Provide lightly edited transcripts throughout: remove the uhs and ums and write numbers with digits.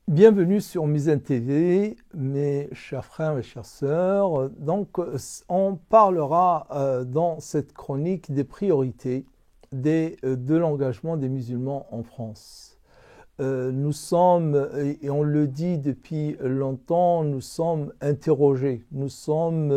Bienvenue sur Mizan TV, mes chers frères et chères sœurs. Donc, on parlera dans cette chronique des priorités de l'engagement des musulmans en France. Nous sommes, et on le dit depuis longtemps, nous sommes interrogés. Nous sommes,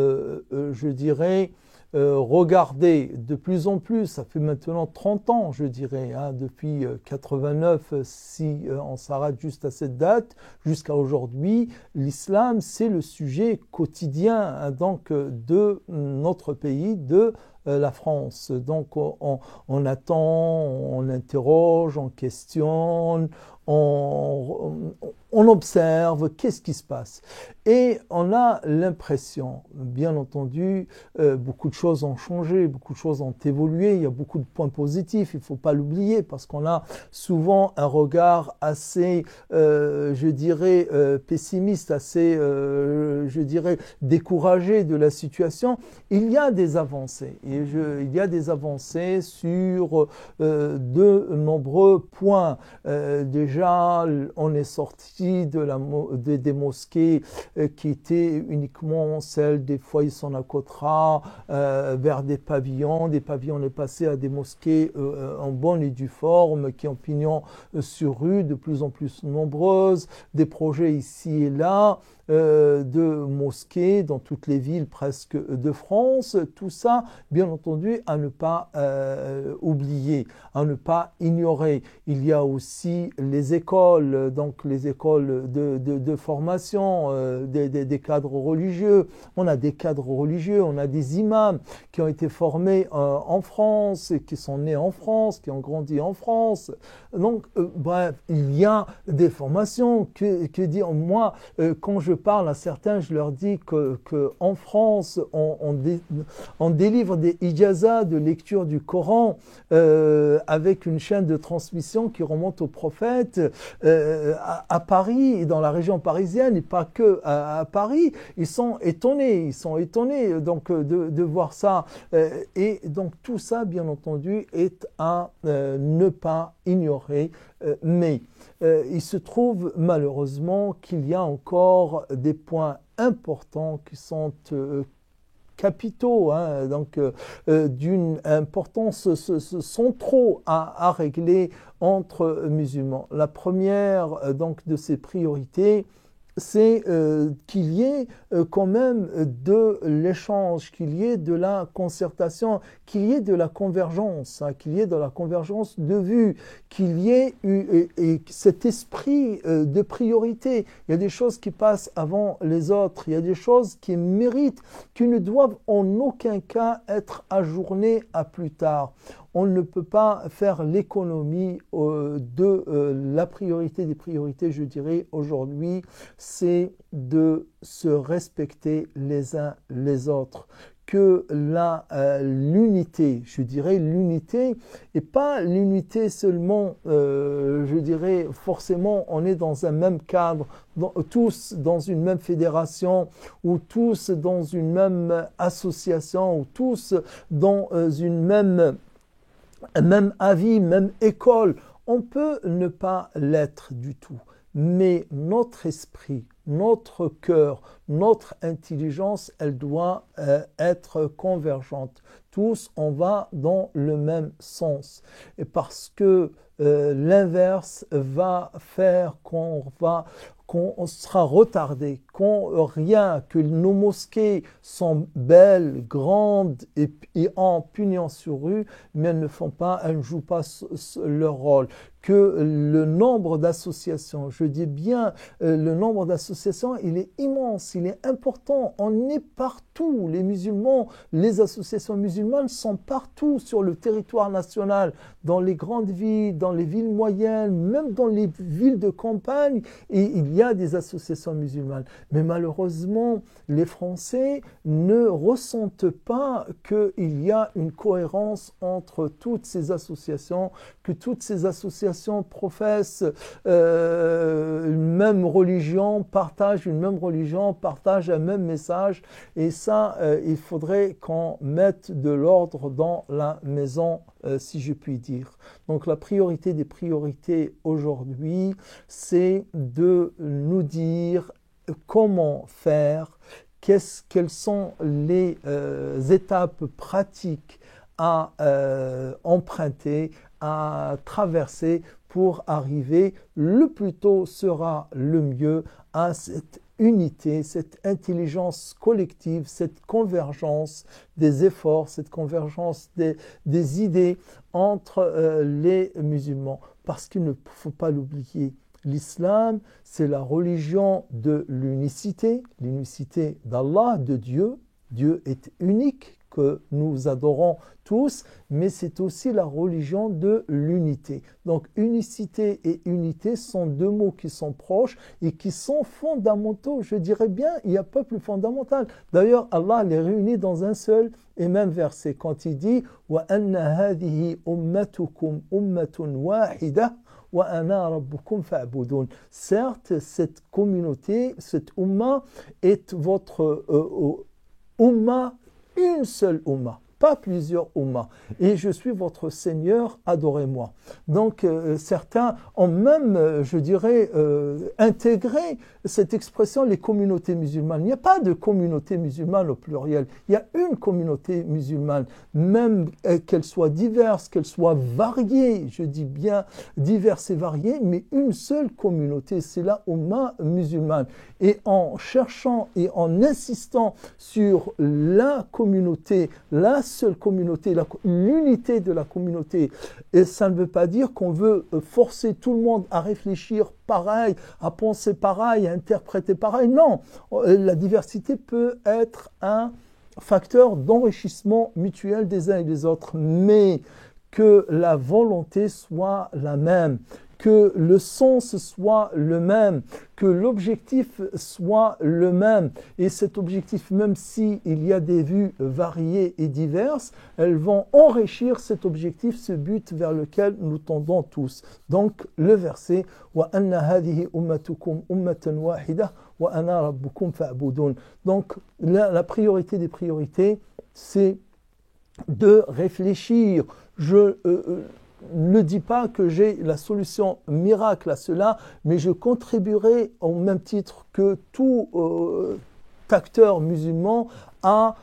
je dirais, regardez de plus en plus, ça fait maintenant 30 ans, je dirais, depuis 89, si on s'arrête juste à cette date, jusqu'à aujourd'hui, l'islam, c'est le sujet quotidien donc, de notre pays, de la France. Donc on attend, on interroge, on questionne, on observe qu'est-ce qui se passe. Et on a l'impression, bien entendu, beaucoup de choses ont changé, beaucoup de choses ont évolué, il y a beaucoup de points positifs, il ne faut pas l'oublier, parce qu'on a souvent un regard assez, je dirais, pessimiste, assez, je dirais, découragé de la situation. Il y a des avancées, il y a des avancées sur de nombreux points. Déjà, on est sorti des mosquées qui étaient uniquement celles des foyers Sonacotra vers des pavillons. Des pavillons, on est passé à des mosquées en bonne et due forme qui ont pignon sur rue, de plus en plus nombreuses, des projets ici et là, de mosquées dans toutes les villes presque de France. Tout ça, bien entendu, à ne pas oublier, à ne pas ignorer. Il y a aussi les écoles, donc les écoles de formation, des cadres religieux. On a des cadres religieux, on a des imams qui ont été formés en France, et qui sont nés en France, qui ont grandi en France. Donc, bref, il y a des formations que dire. Moi, quand je parle à certains, je leur dis qu'en France, on délivre des ijazas de lecture du Coran avec une chaîne de transmission qui remonte au prophète à Paris et dans la région parisienne, et pas que à Paris. Ils sont étonnés donc de voir ça. Et donc tout ça, bien entendu, est à ne pas ignorer. Mais il se trouve malheureusement qu'il y a encore des points importants qui sont capitaux, donc d'une importance centraux à régler entre musulmans. La première donc de ces priorités, c'est qu'il y ait quand même de l'échange, qu'il y ait de la concertation, qu'il y ait de la convergence, qu'il y ait de la convergence de vues, qu'il y ait cet esprit de priorité. Il y a des choses qui passent avant les autres, il y a des choses qui méritent, qui ne doivent en aucun cas être ajournées à plus tard. On ne peut pas faire l'économie de la priorité des priorités, je dirais, aujourd'hui, c'est de se respecter les uns les autres. Que l'unité, je dirais l'unité, et pas l'unité seulement, je dirais forcément on est dans un même cadre, tous dans une même fédération, ou tous dans une même association, ou tous dans une même avis, même école. On peut ne pas l'être du tout, mais notre esprit, notre cœur, notre intelligence, elle doit être convergente. Tous, on va dans le même sens. Et parce que l'inverse va faire qu'on sera retardé, que nos mosquées sont belles, grandes et en pignon sur rue, mais elles ne jouent pas leur rôle. Que le nombre d'associations, je dis bien le nombre d'associations, il est immense, il est important. On est partout, les musulmans, les associations musulmanes sont partout sur le territoire national, dans les grandes villes, dans les villes moyennes, même dans les villes de campagne, et il y a des associations musulmanes. Mais malheureusement, les Français ne ressentent pas qu'il y a une cohérence entre toutes ces associations, que toutes ces associations professent une même religion, partagent une même religion, partagent un même message. Et ça, il faudrait qu'on mette de l'ordre dans la maison, si je puis dire. Donc la priorité des priorités aujourd'hui, c'est de nous dire comment faire, quelles sont les étapes pratiques à emprunter, à traverser pour arriver le plus tôt sera le mieux à cette unité, cette intelligence collective, cette convergence des efforts, cette convergence des idées entre les musulmans. Parce qu'il ne faut pas l'oublier, l'islam, c'est la religion de l'unicité, l'unicité d'Allah, de Dieu. Dieu est unique, que nous adorons tous, mais c'est aussi la religion de l'unité. Donc unicité et unité sont deux mots qui sont proches et qui sont fondamentaux. Je dirais bien, il n'y a pas plus fondamental. D'ailleurs, Allah les réunit dans un seul et même verset quand il dit « Wa anna hadihi ummatukum ummatun wahida » Certes, cette communauté, cette umma est votre umma, une seule umma, pas plusieurs ummas. Et je suis votre Seigneur, adorez-moi. Donc certains ont même, je dirais, intégré cette expression, les communautés musulmanes. Il n'y a pas de communauté musulmane au pluriel. Il y a une communauté musulmane, même qu'elle soit diverse, qu'elle soit variée, je dis bien diverse et variée, mais une seule communauté, c'est la umma musulmane. Et en cherchant et en insistant sur la communauté, la seule communauté, l'unité de la communauté, et ça ne veut pas dire qu'on veut forcer tout le monde à réfléchir pareil, à penser pareil, à interpréter pareil. Non, la diversité peut être un facteur d'enrichissement mutuel des uns et des autres, mais que la volonté soit la même, que le sens soit le même, que l'objectif soit le même. Et cet objectif, même s'il y a des vues variées et diverses, elles vont enrichir cet objectif, ce but vers lequel nous tendons tous. Donc le verset « Wa anna hadihi ummatukum ummatan wahida wa ana rabbukum fa'budun » Donc la priorité des priorités, c'est de réfléchir. Je ne dis pas que j'ai la solution miracle à cela, mais je contribuerai au même titre que tout acteur musulman à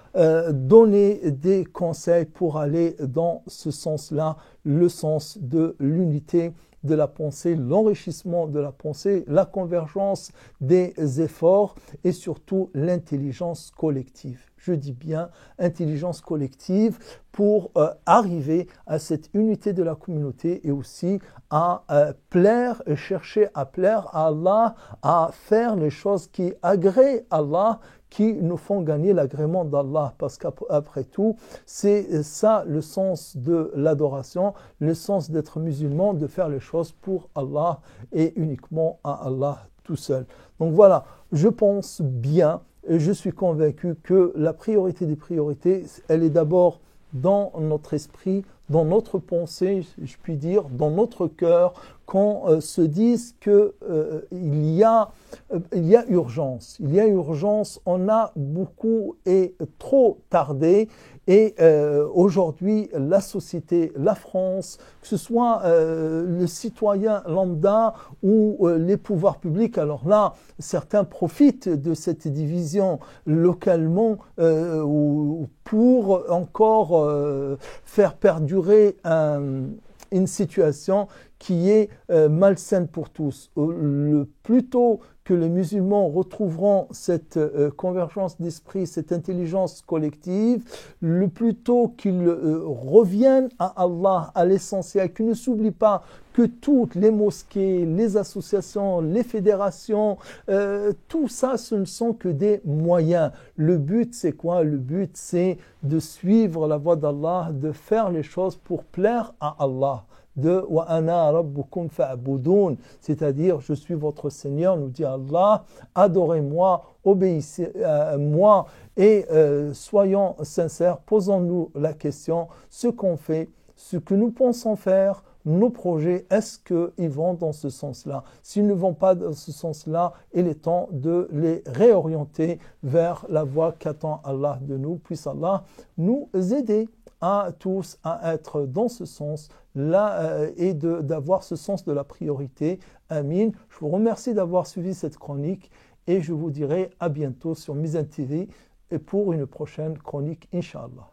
donner des conseils pour aller dans ce sens-là, le sens de l'unité de la pensée, l'enrichissement de la pensée, la convergence des efforts et surtout l'intelligence collective. Je dis bien intelligence collective pour arriver à cette unité de la communauté et aussi à plaire et chercher à plaire à Allah, à faire les choses qui agréent Allah, qui nous font gagner l'agrément d'Allah. Parce qu'après tout, c'est ça le sens de l'adoration, le sens d'être musulman, de faire les choses pour Allah et uniquement à Allah tout seul. Donc voilà, je pense bien, et je suis convaincu que la priorité des priorités, elle est d'abord dans notre esprit, dans notre pensée, je puis dire, dans notre cœur, qu'on se dise qu'il y a urgence. Il y a urgence, on a beaucoup et trop tardé. Et aujourd'hui, la société, la France, que ce soit le citoyen lambda ou les pouvoirs publics, alors là, certains profitent de cette division localement pour encore faire perdurer une situation qui est malsaine pour tous. Le plus tôt que les musulmans retrouveront cette convergence d'esprit, cette intelligence collective, le plus tôt qu'ils reviennent à Allah, à l'essentiel, qu'ils ne s'oublient pas que toutes les mosquées, les associations, les fédérations, tout ça, ce ne sont que des moyens. Le but, c'est quoi? Le but, c'est de suivre la voie d'Allah, de faire les choses pour plaire à Allah, de « Wa ana rabbukum fa'budun », c'est-à-dire « Je suis votre Seigneur », nous dit Allah, adorez-moi, obéissez à moi et soyons sincères, posons-nous la question, ce qu'on fait, ce que nous pensons faire, nos projets, est-ce qu'ils vont dans ce sens-là? S'ils ne vont pas dans ce sens-là, il est temps de les réorienter vers la voie qu'attend Allah de nous. Puisse Allah nous aider à tous à être dans ce sens-là et d'avoir ce sens de la priorité. Amin. Je vous remercie d'avoir suivi cette chronique et je vous dirai à bientôt sur Mizan TV et pour une prochaine chronique, Inch'Allah.